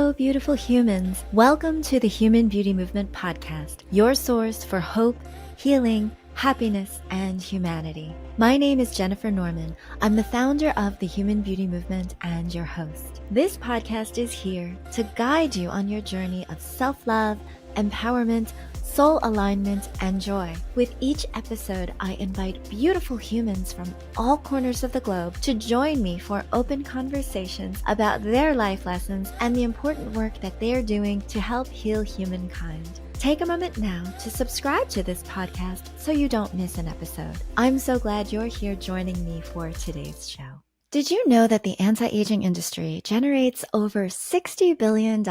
Hello, beautiful humans. Welcome to the Human Beauty Movement podcast, your source for hope, healing, happiness, and humanity. My name is Jennifer Norman. I'm the founder of the Human Beauty Movement and your host. This podcast is here to guide you on your journey of self-love, empowerment, soul alignment, and joy. With each episode, I invite beautiful humans from all corners of the globe to join me for open conversations about their life lessons and the important work that they are doing to help heal humankind. Take a moment now to subscribe to this podcast so you don't miss an episode. I'm so glad you're here joining me for today's show. Did you know that the anti-aging industry generates over $60 billion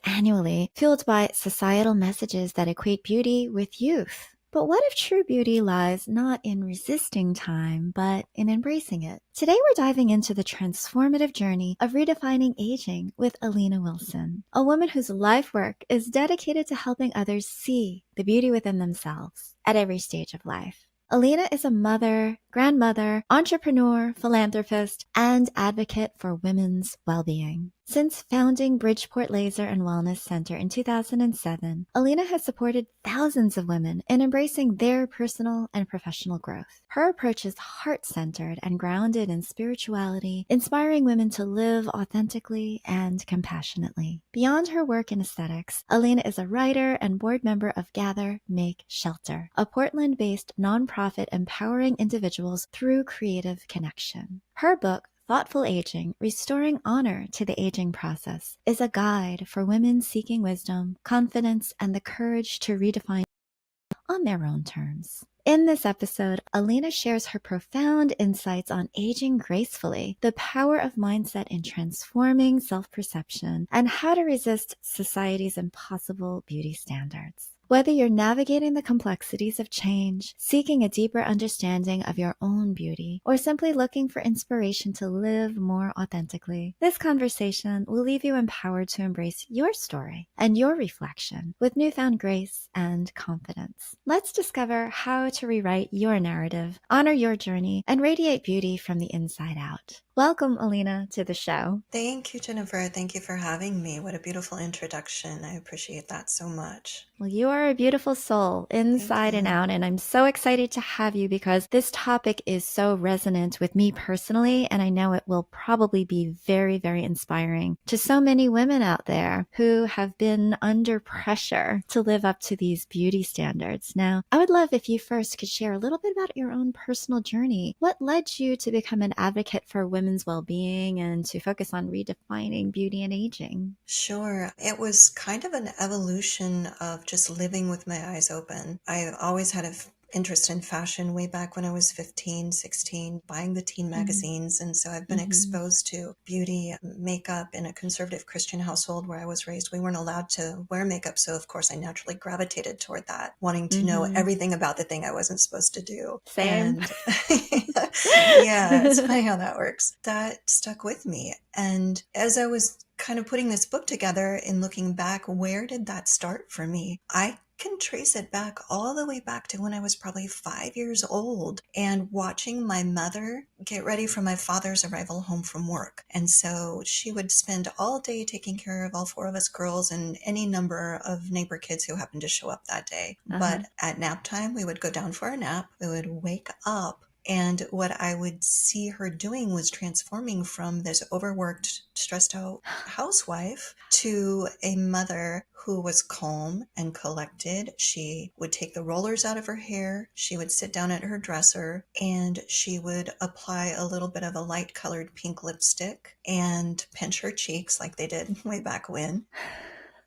annually, fueled by societal messages that equate beauty with youth? But what if true beauty lies not in resisting time, but in embracing it? Today we're diving into the transformative journey of redefining aging with Alina Wilson, a woman whose life work is dedicated to helping others see the beauty within themselves at every stage of life. Alina is a mother, grandmother, entrepreneur, philanthropist, and advocate for women's well-being. Since founding Bridgeport Laser and Wellness Center in 2007, Alina has supported thousands of women in embracing their personal and professional growth. Her approach is heart-centered and grounded in spirituality, inspiring women to live authentically and compassionately. Beyond her work in aesthetics, Alina is a writer and board member of Gather, Make, Shelter, a Portland-based nonprofit empowering individuals through creative connection. Her book, Thoughtful Aging, Restoring Honor to the Aging Process, is a guide for women seeking wisdom, confidence, and the courage to redefine on their own terms. In this episode, Alina shares her profound insights on aging gracefully, the power of mindset in transforming self-perception, and how to resist society's impossible beauty standards. Whether you're navigating the complexities of change, seeking a deeper understanding of your own beauty, or simply looking for inspiration to live more authentically, this conversation will leave you empowered to embrace your story and your reflection with newfound grace and confidence. Let's discover how to rewrite your narrative, honor your journey, and radiate beauty from the inside out. Welcome, Alina, to the show. Thank you, Jennifer. Thank you for having me. What a beautiful introduction. I appreciate that so much. Well, you are a beautiful soul inside and out, and I'm so excited to have you because this topic is so resonant with me personally, and I know it will probably be very, very inspiring to so many women out there who have been under pressure to live up to these beauty standards. Now, I would love if you first could share a little bit about your own personal journey. What led you to become an advocate for women's well-being and to focus on redefining beauty and aging? Sure. It was kind of an evolution of just living with my eyes open. I always had an interest in fashion way back when I was 15, 16, buying the teen magazines. And so I've been exposed to beauty, makeup in a conservative Christian household where I was raised. We weren't allowed to wear makeup. So of course I naturally gravitated toward that, wanting to know everything about the thing I wasn't supposed to do. Same. And yeah, it's funny how that works. That stuck with me. And as I was kind of putting this book together and looking back, where did that start for me? I can trace it back all the way back to when I was probably 5 years old and watching my mother get ready for my father's arrival home from work. And so she would spend all day taking care of all four of us girls and any number of neighbor kids who happened to show up that day. But at nap time, we would go down for a nap. We would wake up. And what I would see her doing was transforming from this overworked, stressed out housewife to a mother who was calm and collected. She would take the rollers out of her hair. She would sit down at her dresser and she would apply a little bit of a light colored pink lipstick and pinch her cheeks like they did way back when.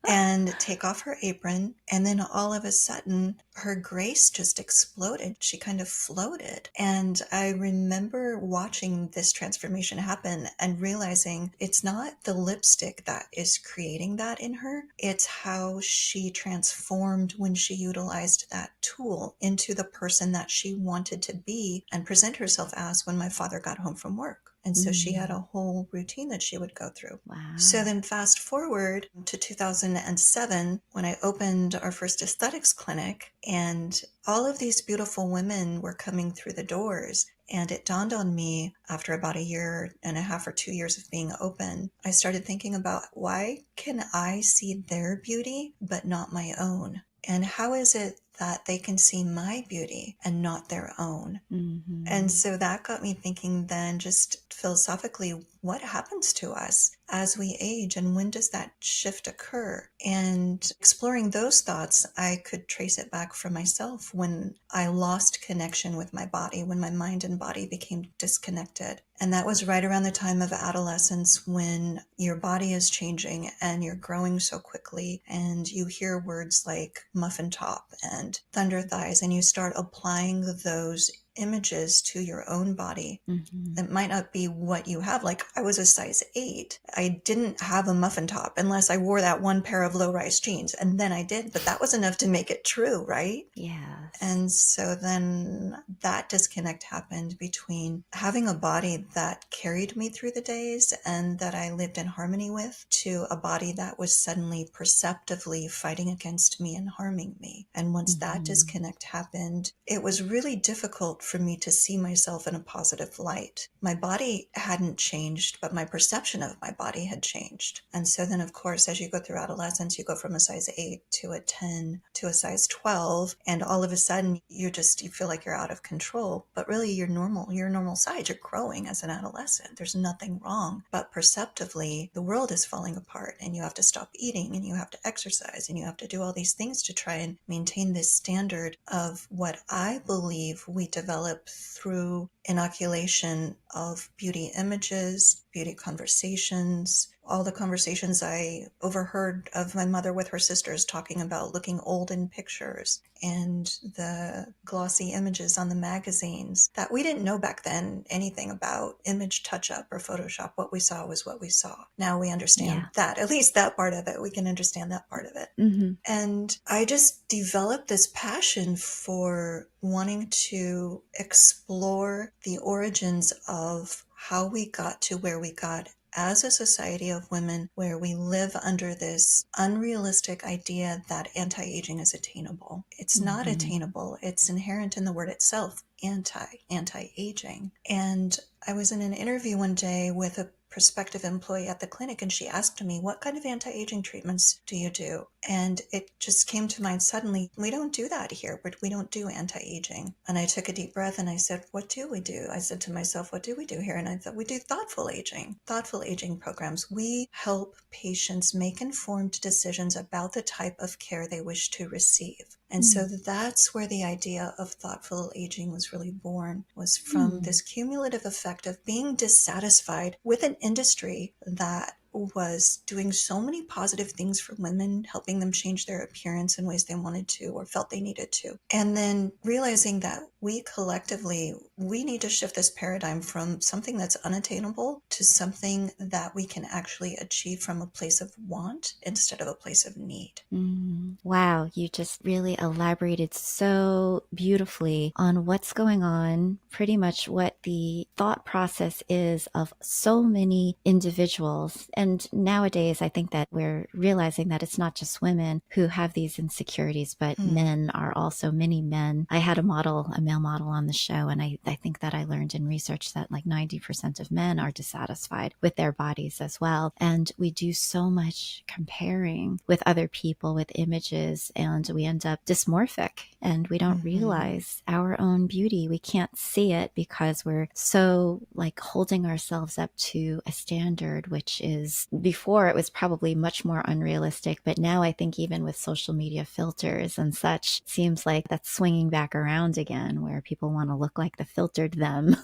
And take off her apron. And then all of a sudden, her grace just exploded. She kind of floated. And I remember watching this transformation happen and realizing it's not the lipstick that is creating that in her. It's how she transformed when she utilized that tool into the person that she wanted to be and present herself as when my father got home from work. And so she had Mm. a whole routine that she would go through. So Wow. then fast forward to 2007 when I opened our first aesthetics clinic, and all of these beautiful women were coming through the doors. And it dawned on me after about a year and a half or 2 years of being open, I started thinking about, why can I see their beauty but not my own? And how is it that they can see my beauty and not their own? And Mm-hmm. so that got me thinking then, just philosophically, what happens to us as we age and when does that shift occur? And exploring those thoughts, I could trace it back for myself when I lost connection with my body, when my mind and body became disconnected. And that was right around the time of adolescence, when your body is changing and you're growing so quickly, and you hear words like muffin top and thunder thighs, and you start applying those images to your own body. Mm-hmm. It might not be what you have. Like, I was a size 8. I didn't have a muffin top unless I wore that one pair of low-rise jeans. And then I did, but that was enough to make it true, right? Yes. And so then that disconnect happened between having a body that carried me through the days and that I lived in harmony with, to a body that was suddenly perceptively fighting against me and harming me. And once that Mm-hmm. disconnect happened, it was really difficult for me to see myself in a positive light. My body hadn't changed, but my perception of my body had changed. And so then, of course, as you go through adolescence, you go from a size 8 to a 10 to a size 12, and all of a sudden you feel like you're out of control. But really, you're normal. You're a normal size. You're growing as an adolescent. There's nothing wrong. But perceptively, the world is falling apart, and you have to stop eating, and you have to exercise, and you have to do all these things to try and maintain this standard of what I believe we develop through inoculation of beauty images, beauty conversations, all the conversations I overheard of my mother with her sisters talking about looking old in pictures, and the glossy images on the magazines that we didn't know back then anything about image touch up or Photoshop. What we saw was what we saw. Now we understand Yeah. that, at least that part of it. We can understand that part of it. Mm-hmm. And I just developed this passion for wanting to explore the origins of how we got to where we got as a society of women, where we live under this unrealistic idea that anti-aging is attainable. It's not Mm-hmm. attainable. It's inherent in the word itself, anti-aging. And I was in an interview one day with a prospective employee at the clinic, and she asked me, what kind of anti-aging treatments do you do? And it just came to mind suddenly, we don't do that here, but we don't do anti-aging. And I took a deep breath and I said, what do we do? I said to myself, what do we do here? And I thought, we do thoughtful aging programs. We help patients make informed decisions about the type of care they wish to receive. And so that's where the idea of thoughtful aging was really born, was from this cumulative effect of being dissatisfied with an industry that was doing so many positive things for women, helping them change their appearance in ways they wanted to or felt they needed to. And then realizing that we collectively, we need to shift this paradigm from something that's unattainable to something that we can actually achieve from a place of want instead of a place of need. Wow, you just really elaborated so beautifully on what's going on, pretty much what the thought process is of so many individuals. And nowadays, I think that we're realizing that it's not just women who have these insecurities, but men are also, many men. I had a male model on the show, and I think that I learned in research that like 90% of men are dissatisfied with their bodies as well. And we do so much comparing with other people, with images, and we end up dysmorphic, and we don't realize our own beauty. We can't see it because we're so like holding ourselves up to a standard, which is, before it was probably much more unrealistic, but now I think even with social media filters and such, seems like that's swinging back around again, where people want to look like the filtered them,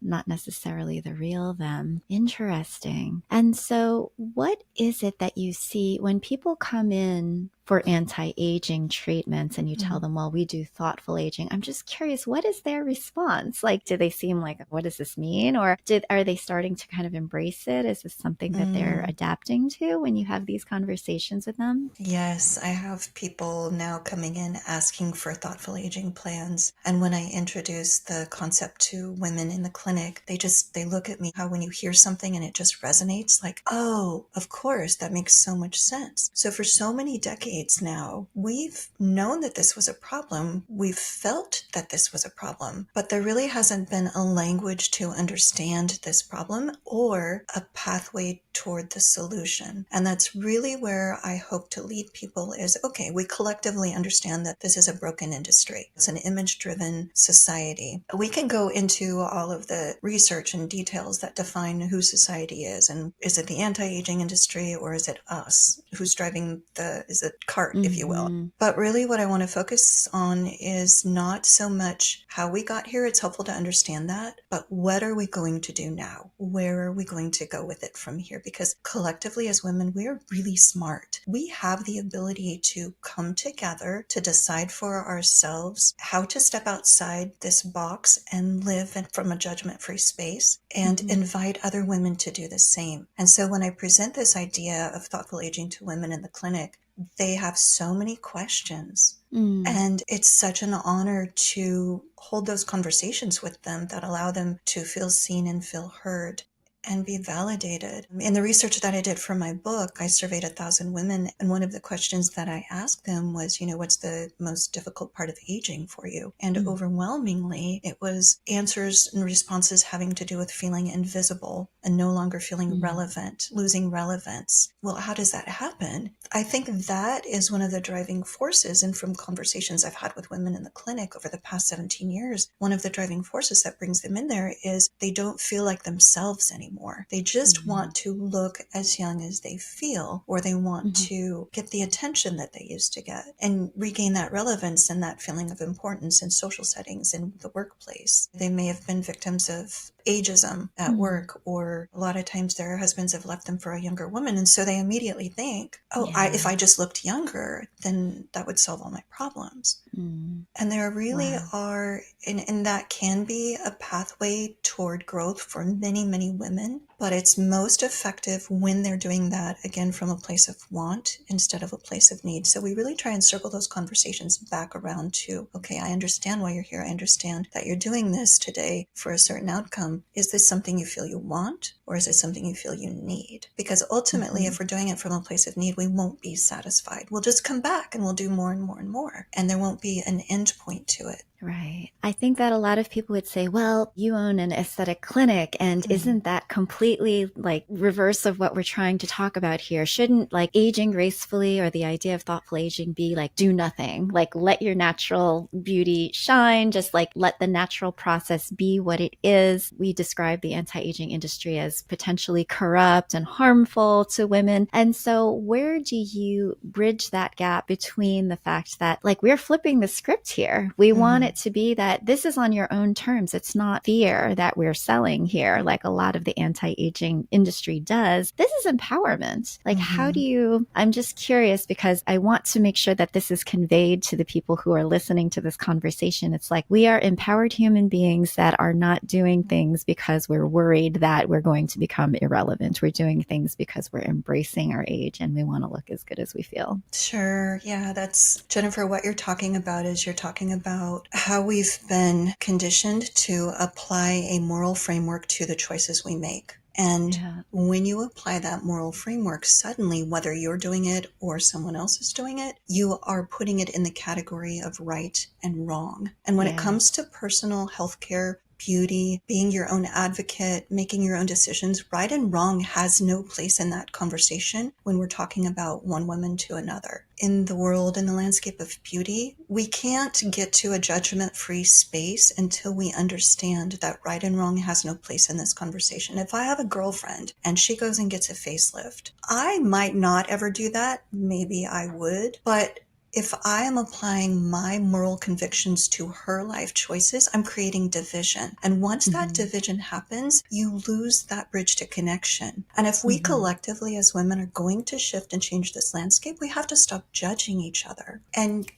not necessarily the real them. Interesting. And so what is it that you see when people come in for anti-aging treatments and you tell Mhm. them, well, we do thoughtful aging, I'm just curious, what is their response? Like, do they seem like, what does this mean? Or are they starting to kind of embrace it? Is this something that they're Mm. adapting to when you have these conversations with them? Yes, I have people now coming in asking for thoughtful aging plans. And when I introduce the concept to women in the clinic, they look at me how when you hear something and it just resonates, like, oh, of course, that makes so much sense. So for so many decades now, we've known that this was a problem. We've felt that this was a problem, but there really hasn't been a language to understand this problem or a pathway toward the solution. And that's really where I hope to lead people is, okay, we collectively understand that this is a broken industry. It's an image-driven society. We can go into all of the research and details that define who society is. And is it the anti-aging industry or is it us who's driving is it cart, if you will? Mm-hmm. But really what I want to focus on is not so much how we got here. It's helpful to understand that, but what are we going to do now? Where are we going to go with it from here? Because collectively as women, we are really smart. We have the ability to come together to decide for ourselves how to step outside this box and live from a judgment-free space and Mm-hmm. invite other women to do the same. And so when I present this idea of thoughtful aging to women in the clinic, they have so many questions. Mm. And it's such an honor to hold those conversations with them that allow them to feel seen and feel heard and be validated. In the research that I did for my book, I surveyed 1,000 women. And one of the questions that I asked them was, what's the most difficult part of aging for you? And Mm. overwhelmingly, it was answers and responses having to do with feeling invisible and no longer feeling Mm. relevant, losing relevance. Well, how does that happen? I think that is one of the driving forces. And from conversations I've had with women in the clinic over the past 17 years, one of the driving forces that brings them in there is they don't feel like themselves anymore. They just Mm. want to look as young as they feel, or they want Mm-hmm. to get the attention that they used to get and regain that relevance and that feeling of importance in social settings in the workplace. They may have been victims of ageism at Mm. work, or a lot of times their husbands have left them for a younger woman. And so they immediately think, oh, if Yeah. I just looked younger, then that would solve all my problems. Mm. And there really Wow. are, and that can be a pathway toward growth for many, many women, but it's most effective when they're doing that, again, from a place of want instead of a place of need. So we really try and circle those conversations back around to, okay, I understand why you're here. I understand that you're doing this today for a certain outcome. Is this something you feel you want, or is it something you feel you need? Because ultimately, Mm-hmm. if we're doing it from a place of need, we won't be satisfied. We'll just come back and we'll do more and more and more. And there won't be an end point to it. Right. I think that a lot of people would say, well, you own an aesthetic clinic, and isn't that completely like reverse of what we're trying to talk about here? Shouldn't like aging gracefully or the idea of thoughtful aging be like do nothing, like let your natural beauty shine, just like let the natural process be what it is? We describe the anti-aging industry as potentially corrupt and harmful to women. And so where do you bridge that gap between the fact that like we're flipping the script here? We want it to be that this is on your own terms. It's not fear that we're selling here, like a lot of the anti-aging industry does. This is empowerment. Like, how do you, I'm just curious because I want to make sure that this is conveyed to the people who are listening to this conversation. It's like we are empowered human beings that are not doing things because we're worried that we're going to become irrelevant. We're doing things because we're embracing our age and we want to look as good as we feel. Sure. Yeah, that's Jennifer. What you're talking about is you're talking about how we've been conditioned to apply a moral framework to the choices we make. And Yeah. when you apply that moral framework, suddenly, whether you're doing it or someone else is doing it, you are putting it in the category of right and wrong. And when it Yeah. comes to personal healthcare, beauty, being your own advocate, making your own decisions, right and wrong has no place in that conversation when we're talking about one woman to another. In the world, in the landscape of beauty, we can't get to a judgment-free space until we understand that right and wrong has no place in this conversation. If I have a girlfriend and she goes and gets a facelift, I might not ever do that. Maybe I would, but If I am applying my moral convictions to her life choices, I'm creating division. And once that division happens, you lose that bridge to connection. And if we collectively as women are going to shift and change this landscape, we have to stop judging each other. And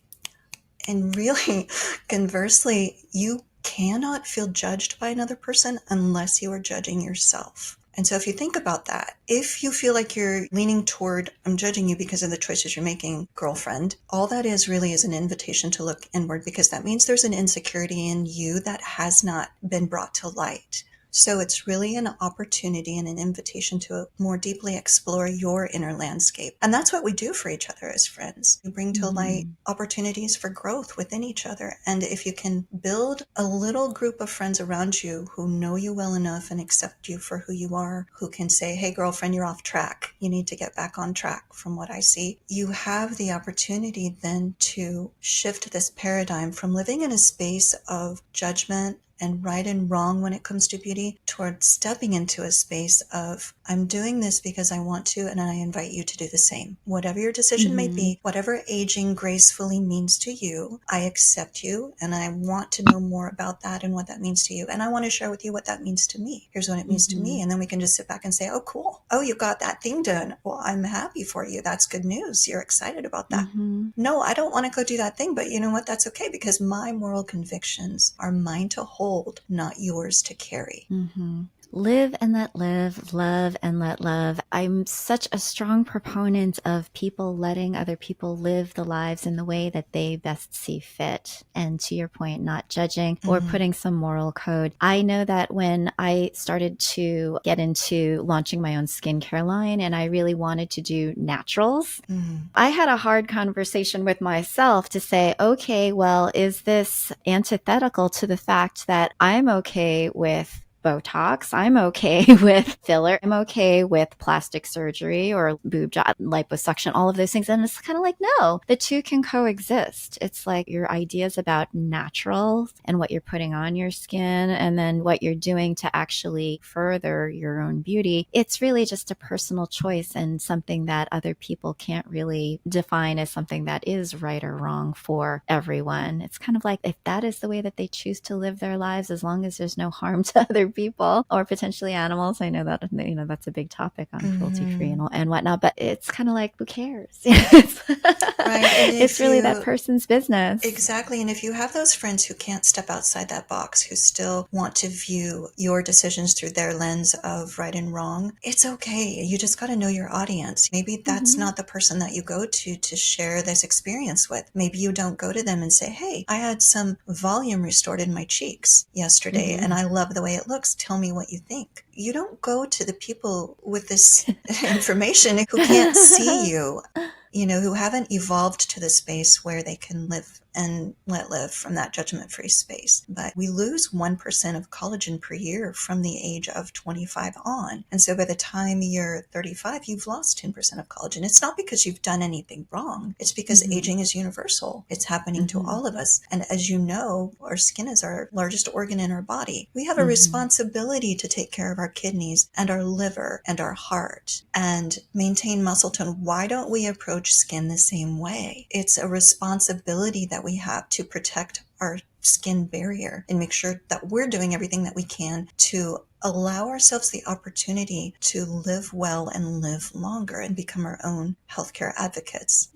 really, conversely, you cannot feel judged by another person unless you are judging yourself. And so if you think about that, if you feel like you're leaning toward, I'm judging you because of the choices you're making, girlfriend, all that is really is an invitation to look inward, because that means there's an insecurity in you that has not been brought to light. So it's really an opportunity and an invitation to more deeply explore your inner landscape. And that's what we do for each other as friends. We bring to light opportunities for growth within each other. And if you can build a little group of friends around you who know you well enough and accept you for who you are, who can say, hey, girlfriend, you're off track. You need to get back on track from what I see. You have the opportunity then to shift this paradigm from living in a space of judgment and right and wrong when it comes to beauty towards stepping into a space of, I'm doing this because I want to, and I invite you to do the same. Whatever your decision may be, whatever aging gracefully means to you, I accept you, and I want to know more about that and what that means to you. And I want to share with you what that means to me. Here's what it means to me. And then we can just sit back and say, oh, cool. Oh, you got that thing done. Well, I'm happy for you. That's good news. You're excited about that. No, I don't want to go do that thing, but you know what? That's okay, because my moral convictions are mine to hold, not yours to carry. Live and let live, love and let love. I'm such a strong proponent of people letting other people live the lives in the way that they best see fit. And to your point, not judging or putting some moral code. I know that when I started to get into launching my own skincare line and I really wanted to do naturals, I had a hard conversation with myself to say, okay, well, is this antithetical to the fact that I'm okay with Botox, I'm okay with filler, I'm okay with plastic surgery or boob job, liposuction, all of those things. And it's kind of like, no, the two can coexist. It's like your ideas about natural and what you're putting on your skin and then what you're doing to actually further your own beauty. It's really just a personal choice and something that other people can't really define as something that is right or wrong for everyone. It's kind of like, if that is the way that they choose to live their lives, as long as there's no harm to other people or potentially animals. I know that, that's a big topic on cruelty free and whatnot, but it's kind of like, who cares? Right. It's really that person's business. Exactly. And if you have those friends who can't step outside that box, who still want to view your decisions through their lens of right and wrong, it's okay. You just got to know your audience. Maybe that's not the person that you go to share this experience with. Maybe you don't go to them and say, hey, I had some volume restored in my cheeks yesterday and I love the way it looks. Tell me what you think. You don't go to the people with this information who can't see you, who haven't evolved to the space where they can live and let live from that judgment-free space. But we lose 1% of collagen per year from the age of 25 on. And so by the time you're 35, you've lost 10% of collagen. It's not because you've done anything wrong. It's because aging is universal. It's happening to all of us. And as you know, our skin is our largest organ in our body. We have a responsibility to take care of our kidneys and our liver and our heart and maintain muscle tone. Why don't we approach skin the same way? It's a responsibility that we have to protect our skin barrier and make sure that we're doing everything that we can to allow ourselves the opportunity to live well and live longer and become our own healthcare advocates.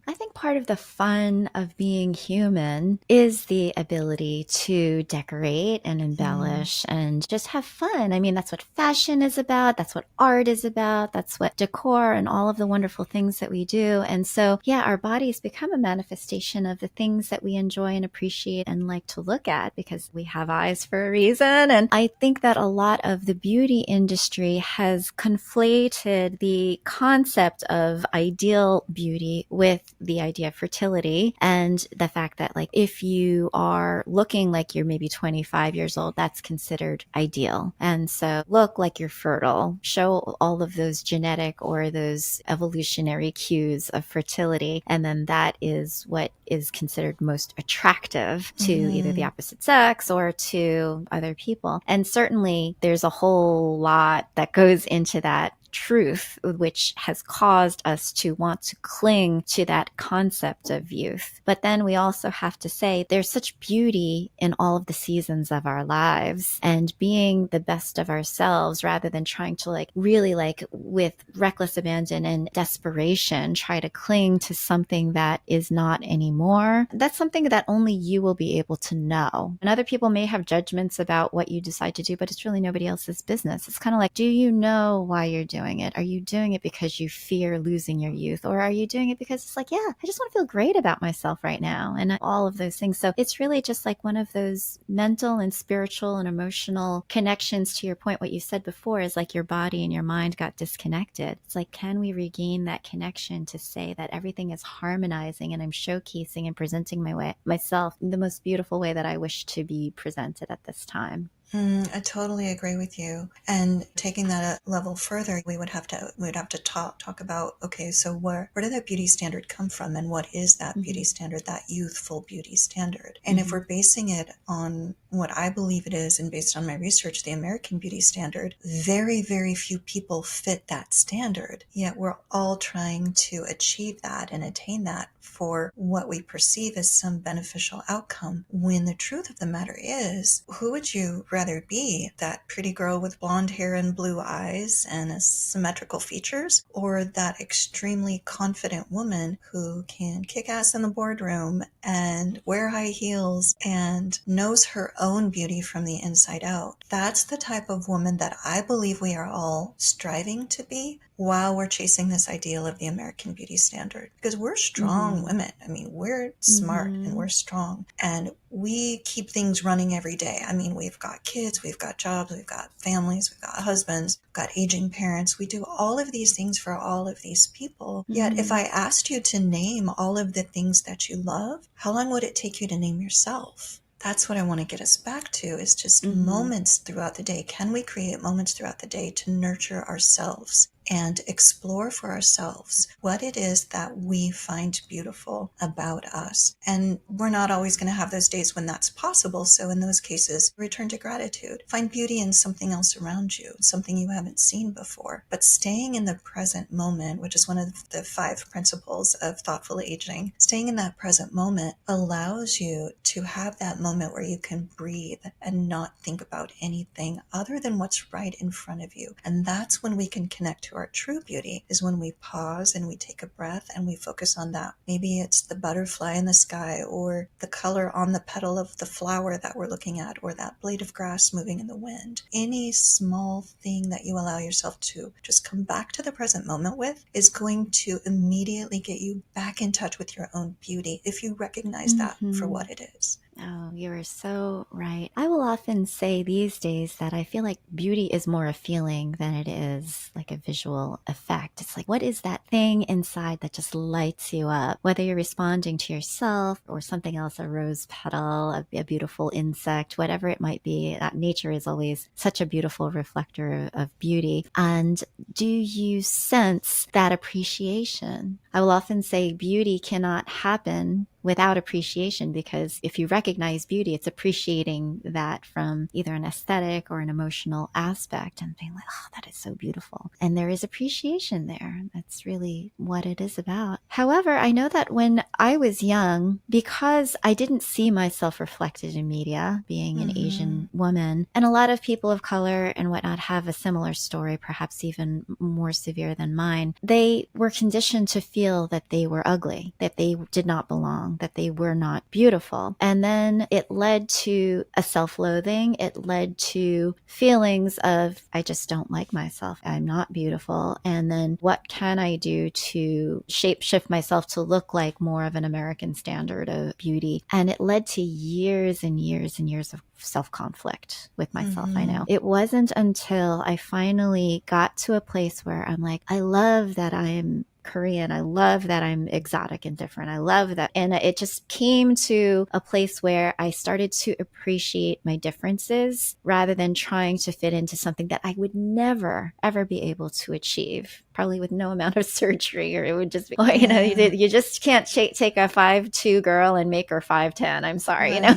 I think part of the fun of being human is the ability to decorate and embellish and just have fun. I mean, that's what fashion is about. That's what art is about. That's what decor and all of the wonderful things that we do. And so, yeah, our bodies become a manifestation of the things that we enjoy and appreciate and like to look at because we have eyes for a reason. And I think that a lot of the beauty industry has conflated the concept of ideal beauty with the idea of fertility and the fact that, like, if you are looking like you're maybe 25 years old, that's considered ideal. And so look like you're fertile, show all of those genetic or those evolutionary cues of fertility. And then that is what is considered most attractive to either the opposite sex or to other people. And certainly there's a whole lot that goes into that truth, which has caused us to want to cling to that concept of youth. But then we also have to say there's such beauty in all of the seasons of our lives, and being the best of ourselves rather than trying to really with reckless abandon and desperation try to cling to something that is not anymore. That's something that only you will be able to know. And other people may have judgments about what you decide to do, but it's really nobody else's business. It's kind of like, do you know why you're doing it? Are you doing it because you fear losing your youth? Or are you doing it because it's like, yeah, I just want to feel great about myself right now, and all of those things. So it's really just like one of those mental and spiritual and emotional connections. To your point, what you said before is like your body and your mind got disconnected. It's like, can we regain that connection to say that everything is harmonizing and I'm showcasing and presenting myself in the most beautiful way that I wish to be presented at this time? I totally agree with you. And taking that a level further, we would have to talk about, okay, so where did that beauty standard come from, and what is that beauty standard, that youthful beauty standard? And if we're basing it on what I believe it is, and based on my research, the American beauty standard, very, very few people fit that standard. Yet we're all trying to achieve that and attain that for what we perceive as some beneficial outcome, when the truth of the matter is, who would you rather be? That pretty girl with blonde hair and blue eyes and symmetrical features, or that extremely confident woman who can kick ass in the boardroom and wear high heels and knows her own beauty from the inside out? That's the type of woman that I believe we are all striving to be while we're chasing this ideal of the American beauty standard. Because we're strong women. I mean, we're smart and we're strong, and we keep things running every day. I mean, we've got kids, we've got jobs, we've got families, we've got husbands, we've got aging parents. We do all of these things for all of these people. Yet if I asked you to name all of the things that you love, how long would it take you to name yourself? That's what I want to get us back to, is just moments throughout the day. Can we create moments throughout the day to nurture ourselves and explore for ourselves what it is that we find beautiful about us? And we're not always going to have those days when that's possible. So in those cases, return to gratitude. Find beauty in something else around you, something you haven't seen before. But staying in the present moment, which is one of the 5 principles of thoughtful aging, staying in that present moment allows you to have that moment where you can breathe and not think about anything other than what's right in front of you. And that's when we can connect to our true beauty, is when we pause and we take a breath and we focus on that. Maybe it's the butterfly in the sky, or the color on the petal of the flower that we're looking at, or that blade of grass moving in the wind. Any small thing that you allow yourself to just come back to the present moment with is going to immediately get you back in touch with your own beauty, if you recognize that for what it is. Oh, you are so right. I will often say these days that I feel like beauty is more a feeling than it is like a visual effect. It's like, what is that thing inside that just lights you up? Whether you're responding to yourself or something else, a rose petal, a beautiful insect, whatever it might be, that nature is always such a beautiful reflector of beauty. And do you sense that appreciation? I will often say beauty cannot happen without appreciation, because if you recognize beauty, it's appreciating that from either an aesthetic or an emotional aspect and being like, oh, that is so beautiful. And there is appreciation there. That's really what it is about. However, I know that when I was young, because I didn't see myself reflected in media, being an Asian woman, and a lot of people of color and whatnot have a similar story, perhaps even more severe than mine, they were conditioned to feel that they were ugly, that they did not belong, that they were not beautiful. And then it led to a self-loathing. It led to feelings of, I just don't like myself. I'm not beautiful. And then what can I do to shape-shift myself to look like more of an American standard of beauty? And it led to years and years and years of self-conflict with myself. I know it wasn't until I finally got to a place where I'm like, I love that I am Korean. I love that I'm exotic and different. I love that. And it just came to a place where I started to appreciate my differences rather than trying to fit into something that I would never, ever be able to achieve probably with no amount of surgery, or it would just be, you know, you just can't take a 5'2" girl and make her 5'10". I'm sorry, you know?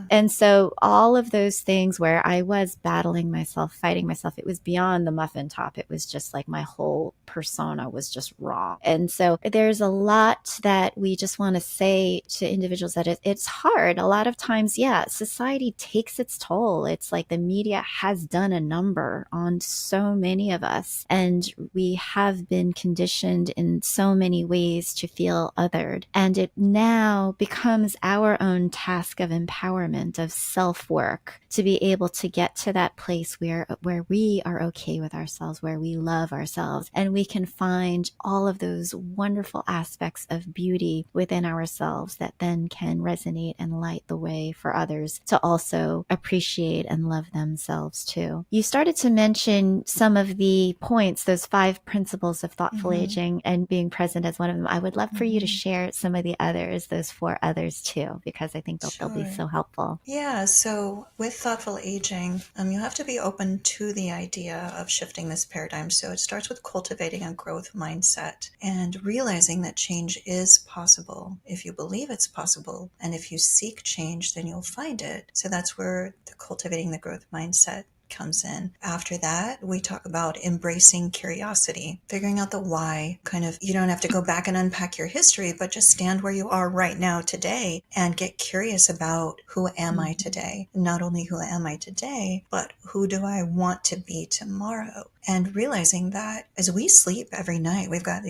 And so all of those things where I was battling myself, fighting myself, it was beyond the muffin top. It was just like my whole persona was just raw. And so there's a lot that we just want to say to individuals that it's hard. A lot of times, yeah, society takes its toll. It's like the media has done a number on so many of us, and we have been conditioned in so many ways to feel othered. And it now becomes our own task of empowerment, of self-work, to be able to get to that place where we are okay with ourselves, where we love ourselves, and we can find all of those wonderful aspects of beauty within ourselves that then can resonate and light the way for others to also appreciate and love themselves too. You started to mention some of the points, those 5 principles of thoughtful aging, and being present as one of them. I would love for you to share some of the others, those 4 others too, because I think they'll be so helpful. Yeah, so with thoughtful aging, you have to be open to the idea of shifting this paradigm. So it starts with cultivating a growth mindset and realizing that change is possible. If you believe it's possible, and if you seek change, then you'll find it. So that's where the cultivating the growth mindset comes in. After that, we talk about embracing curiosity, figuring out the why. Kind of, you don't have to go back and unpack your history, but just stand where you are right now today and get curious about who am I today? Not only who am I today, but who do I want to be tomorrow? And realizing that as we sleep every night, we've got,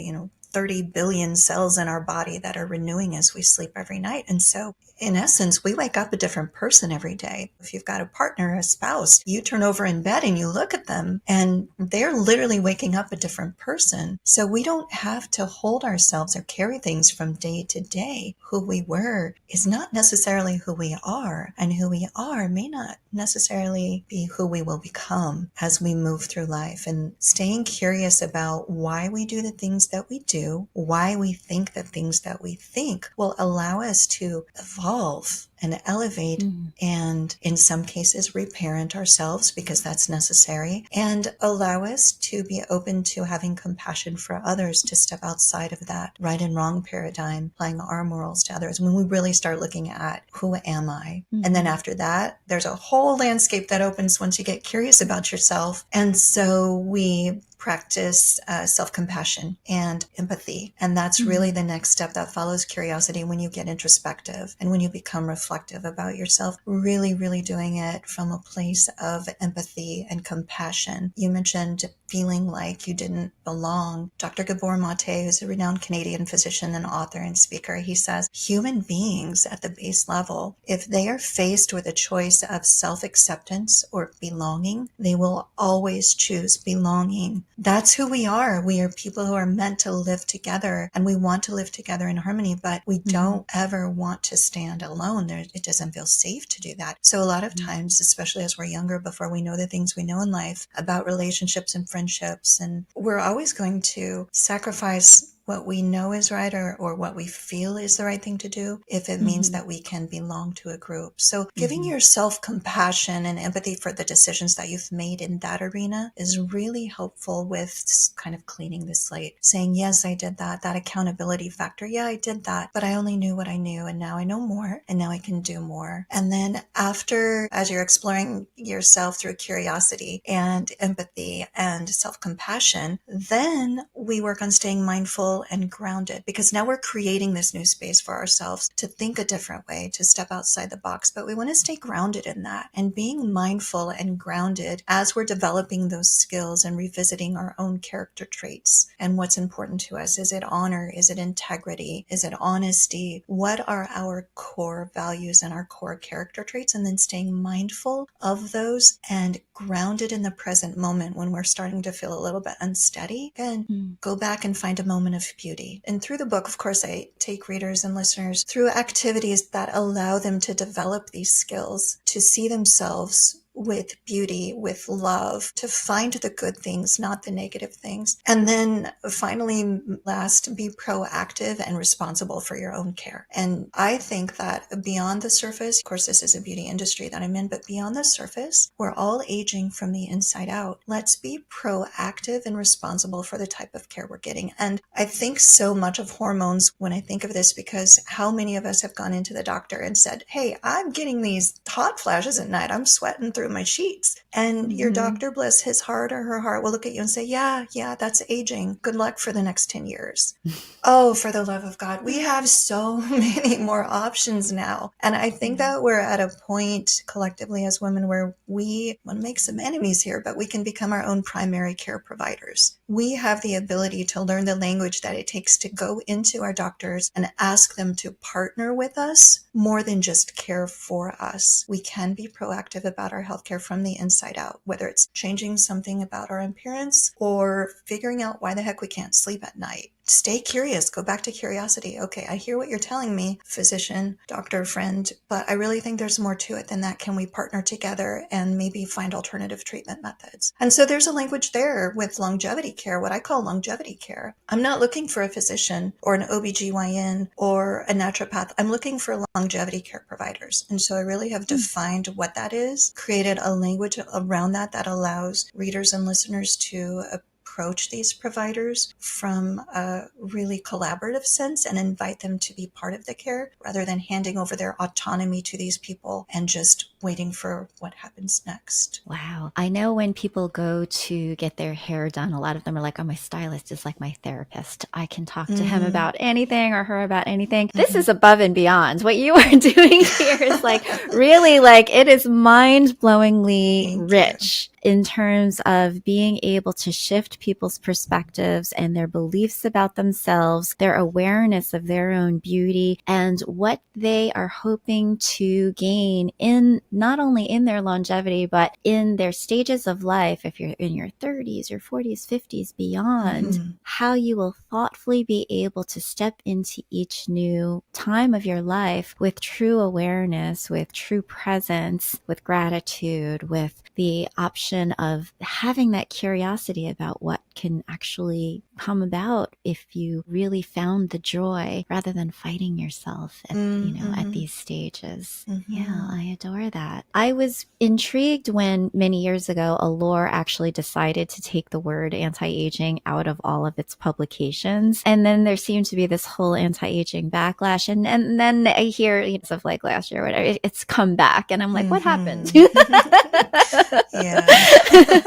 30 billion cells in our body that are renewing as we sleep every night. And so in essence, we wake up a different person every day. If you've got a partner, a spouse, you turn over in bed and you look at them and they're literally waking up a different person. So we don't have to hold ourselves or carry things from day to day. Who we were is not necessarily who we are, and who we are may not necessarily be who we will become as we move through life. And staying curious about why we do the things that we do, why we think the things that we think, will allow us to evolve and elevate, and in some cases reparent ourselves because that's necessary, and allow us to be open to having compassion for others, to step outside of that right and wrong paradigm, applying our morals to others when we really start looking at who am I. And then after that, there's a whole landscape that opens once you get curious about yourself. And so we practice self-compassion and empathy. And that's really the next step that follows curiosity, when you get introspective and when you become reflective about yourself, really, really doing it from a place of empathy and compassion. You mentioned feeling like you didn't belong. Dr. Gabor Mate, who's a renowned Canadian physician and author and speaker, he says, human beings at the base level, if they are faced with a choice of self-acceptance or belonging, they will always choose belonging. That's who we are. We are people who are meant to live together, and we want to live together in harmony, but we don't ever want to stand alone. It doesn't feel safe to do that. So a lot of times, especially as we're younger, before we know the things we know in life about relationships and friendships, and we're always going to sacrifice what we know is right, or what we feel is the right thing to do, if it means that we can belong to a group. So giving yourself compassion and empathy for the decisions that you've made in that arena is really helpful with kind of cleaning the slate, saying, yes, I did that accountability factor. Yeah, I did that, but I only knew what I knew, and now I know more, and now I can do more. And then after, as you're exploring yourself through curiosity and empathy and self-compassion, then we work on staying mindful and grounded, because now we're creating this new space for ourselves to think a different way, to step outside the box. But we want to stay grounded in that, and being mindful and grounded as we're developing those skills and revisiting our own character traits and what's important to us. Is it honor? Is it integrity? Is it honesty? What are our core values and our core character traits? And then staying mindful of those and grounded in the present moment when we're starting to feel a little bit unsteady. Again, go back and find a moment of beauty. And through the book, of course, I take readers and listeners through activities that allow them to develop these skills, to see themselves with beauty, with love, to find the good things, not the negative things. And then finally, last, be proactive and responsible for your own care. And I think that beyond the surface, of course, this is a beauty industry that I'm in, but beyond the surface, we're all aging from the inside out. Let's be proactive and responsible for the type of care we're getting. And I think so much of hormones when I think of this, because how many of us have gone into the doctor and said, hey, I'm getting these hot flashes at night. I'm sweating through my sheets. And your doctor, bless his heart or her heart, will look at you and say, yeah, that's aging. Good luck for the next 10 years. Oh, for the love of God, we have so many more options now. And I think that we're at a point collectively as women where we want to make some enemies here, but we can become our own primary care providers. We have the ability to learn the language that it takes to go into our doctors and ask them to partner with us more than just care for us. We can be proactive about our healthcare from the inside out, whether it's changing something about our appearance or figuring out why the heck we can't sleep at night. Stay curious. Go back to curiosity. Okay, I hear what you're telling me, physician, doctor, friend, but I really think there's more to it than that. Can we partner together and maybe find alternative treatment methods? And so there's a language there with longevity care, what I call longevity care. I'm not looking for a physician or an OBGYN or a naturopath. I'm looking for longevity care providers. And so I really have defined what that is, created a language around that that allows readers and listeners to approach these providers from a really collaborative sense and invite them to be part of the care rather than handing over their autonomy to these people and just waiting for what happens next. Wow. I know when people go to get their hair done, a lot of them are like, oh, my stylist is like my therapist. I can talk to him about anything or her about anything. This is above and beyond. What you are doing here is like really like it is mind-blowingly rich in terms of being able to shift people's perspectives and their beliefs about themselves, their awareness of their own beauty, and what they are hoping to gain in not only in their longevity, but in their stages of life. If you're in your 30s, your 40s, 50s, beyond, how you will thoughtfully be able to step into each new time of your life with true awareness, with true presence, with gratitude, with the option of having that curiosity about what can actually come about if you really found the joy rather than fighting yourself at, at these stages. Yeah, I adore that. I was intrigued when many years ago, Allure actually decided to take the word anti-aging out of all of its publications. And then there seemed to be this whole anti-aging backlash. And then I hear stuff like last year, whatever, it's come back. And I'm like, what happened? Yeah.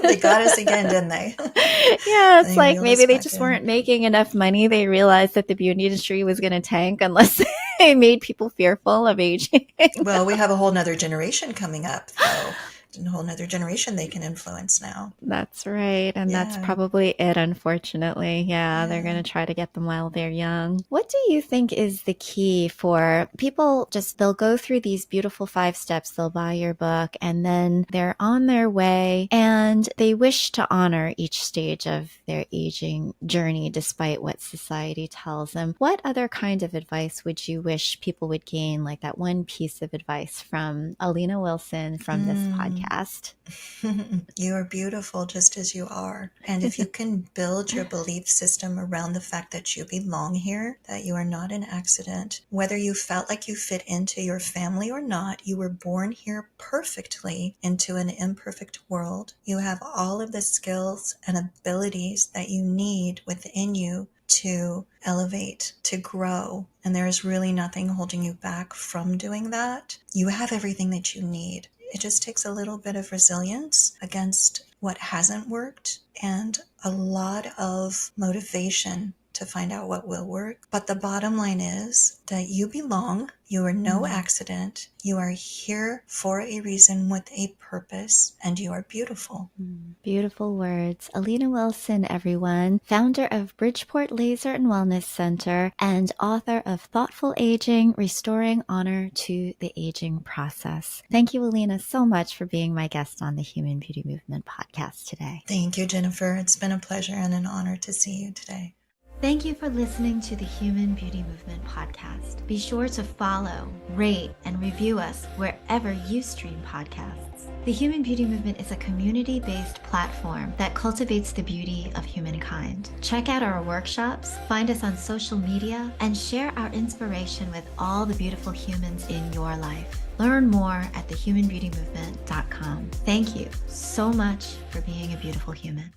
They got us again, didn't they? Yeah, it's like maybe they just weren't making enough money. They realized that the beauty industry was going to tank unless they made people fearful of aging. Well, we have a whole nother generation coming up, though. A whole nother generation they can influence now. That's right. And that's probably it, unfortunately. Yeah, they're going to try to get them while they're young. What do you think is the key for people? They'll go through these beautiful 5 steps, they'll buy your book, and then they're on their way and they wish to honor each stage of their aging journey despite what society tells them. What other kind of advice would you wish people would gain, like that one piece of advice from Alina Wilson from this podcast? You are beautiful just as you are. And if you can build your belief system around the fact that you belong here, that you are not an accident, whether you felt like you fit into your family or not, you were born here perfectly into an imperfect world. You have all of the skills and abilities that you need within you to elevate, to grow. And there is really nothing holding you back from doing that. You have everything that you need. It just takes a little bit of resilience against what hasn't worked and a lot of motivation to find out what will work. But the bottom line is that you belong. You are no accident. You are here for a reason with a purpose, and you are beautiful. Beautiful words. Alina Wilson, everyone, founder of Bridgeport Laser and Wellness Center and author of Thoughtful Aging, Restoring Honor to the Aging Process. Thank you, Alina, so much for being my guest on the Human Beauty Movement podcast today. Thank you, Jennifer. It's been a pleasure and an honor to see you today. Thank you for listening to the Human Beauty Movement podcast. Be sure to follow, rate, and review us wherever you stream podcasts. The Human Beauty Movement is a community-based platform that cultivates the beauty of humankind. Check out our workshops, find us on social media, and share our inspiration with all the beautiful humans in your life. Learn more at thehumanbeautymovement.com. Thank you so much for being a beautiful human.